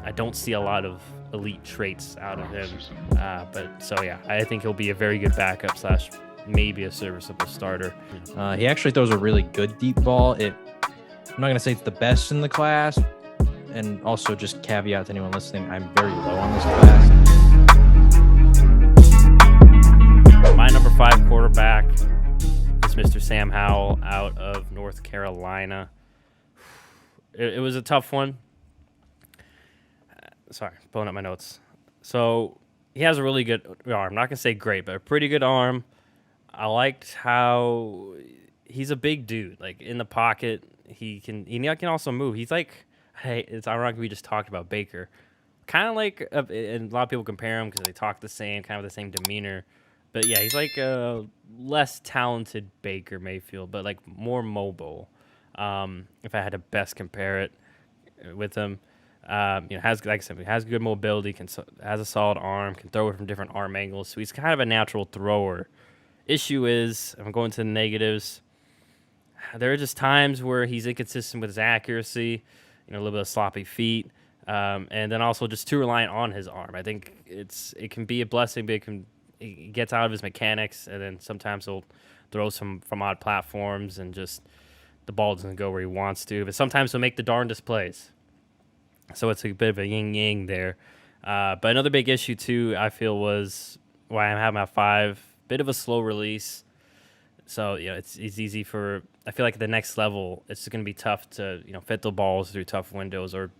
I don't see a lot of elite traits out of him. But so yeah, I think he'll be a very good backup slash maybe a serviceable starter. He actually throws a really good deep ball. I'm not going to say it's the best in the class. And also just caveat to anyone listening, I'm very low on this class. My number 5 quarterback is Mr. Sam Howell out of North Carolina. It was a tough one. Sorry, pulling up my notes. So he has a really good arm. I'm not going to say great, but a pretty good arm. I liked how he's a big dude. Like in the pocket, he can also move. He's like, hey, it's ironic we just talked about Baker. Kind of like, and a lot of people compare him because they talk the same, kind of the same demeanor. But yeah, he's like a less talented Baker Mayfield, but like more mobile. If I had to best compare it with him, has, like I said, he has good mobility, has a solid arm, can throw it from different arm angles. So he's kind of a natural thrower. Issue is, I'm going to the negatives. There are just times where he's inconsistent with his accuracy, a little bit of sloppy feet, and then also just too reliant on his arm. I think it can be a blessing, but he gets out of his mechanics, and then sometimes he'll throw some from odd platforms, and just the ball doesn't go where he wants to. But sometimes he'll make the darndest plays. So it's a bit of a yin-yang there. But another big issue, too, I feel was why I'm having at 5, bit of a slow release. So, it's easy for, I feel like at the next level, it's going to be tough to, fit the balls through tough windows, or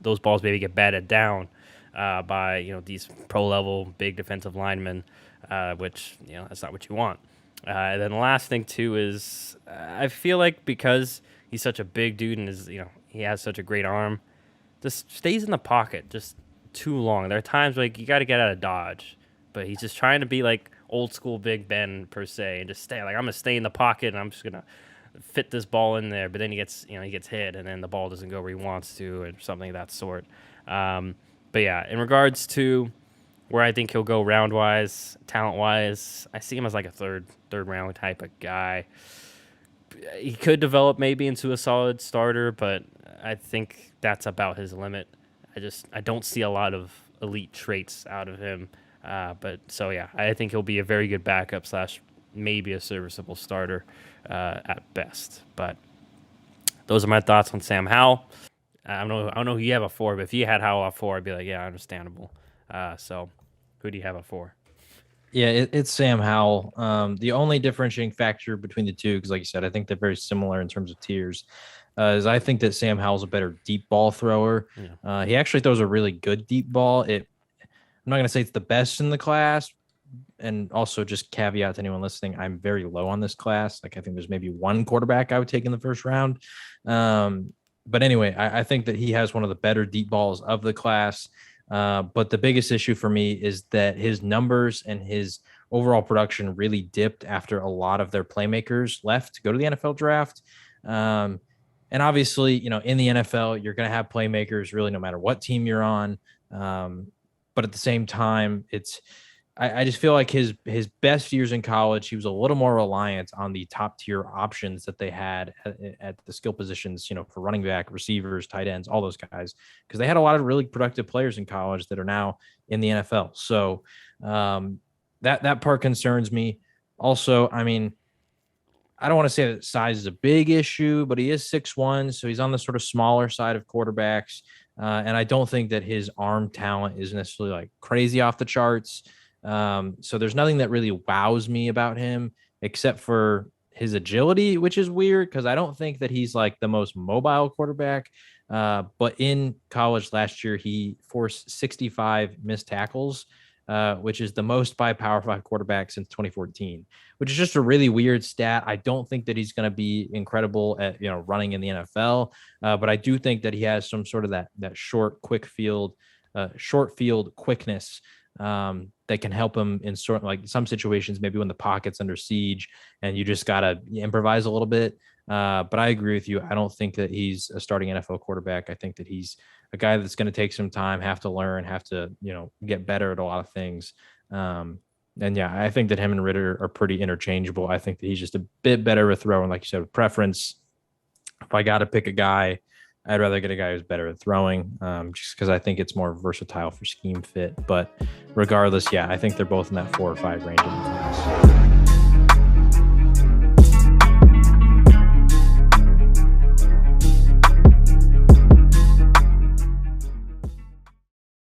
those balls maybe get batted down by, these pro-level big defensive linemen, which, that's not what you want. And then the last thing, too, is I feel like because he's such a big dude and he has such a great arm, just stays in the pocket just too long. There are times like you got to get out of dodge, but he's just trying to be like old school Big Ben per se, and just stay like, I'm gonna stay in the pocket and I'm just gonna fit this ball in there. But then he gets hit, and then the ball doesn't go where he wants to, or something of that sort. But yeah, in regards to where I think he'll go round wise, talent wise, I see him as like a third round type of guy. He could develop maybe into a solid starter, but I think that's about his limit. I don't see a lot of elite traits out of him. But so yeah, I think he'll be a very good backup slash maybe a serviceable starter at best. But those are my thoughts on Sam Howell. I don't know who you have a 4, but if you had Howell at 4, I'd be like, yeah, understandable. So who do you have at 4? Yeah, it's Sam Howell. The only differentiating factor between the two, because like you said, I think they're very similar in terms of tiers, is I think that Sam Howell's a better deep ball thrower. Yeah. He actually throws a really good deep ball. I'm not going to say it's the best in the class. And also just caveat to anyone listening, I'm very low on this class. Like I think there's maybe one quarterback I would take in the first round. But anyway, I think that he has one of the better deep balls of the class. But the biggest issue for me is that his numbers and his overall production really dipped after a lot of their playmakers left to go to the NFL draft. And obviously, in the NFL, you're going to have playmakers really no matter what team you're on. But at the same time, I just feel like his best years in college, he was a little more reliant on the top tier options that they had at the skill positions, for running back, receivers, tight ends, all those guys, because they had a lot of really productive players in college that are now in the NFL. So that part concerns me. Also, I mean, I don't want to say that size is a big issue, but he is 6'1", so he's on the sort of smaller side of quarterbacks. And I don't think that his arm talent is necessarily like crazy off the charts. So there's nothing that really wows me about him except for his agility, which is weird because I don't think that he's like the most mobile quarterback. But in college last year, he forced 65 missed tackles, which is the most by a Power 5 quarterback since 2014, which is just a really weird stat. I don't think that he's going to be incredible at, running in the NFL. But I do think that he has some sort of that short field quickness that can help him in like some situations, maybe when the pocket's under siege and you just got to improvise a little bit. But I agree with you. I don't think that he's a starting NFL quarterback. I think that he's a guy that's going to take some time, have to learn, have to, get better at a lot of things. And yeah, I think that him and Ritter are pretty interchangeable. I think that he's just a bit better with throwing, like you said, with preference. If I got to pick a guy I'd rather get a guy who's better at throwing, just because I think it's more versatile for scheme fit. But regardless, yeah, I think they're both in that 4 or 5 range in the class.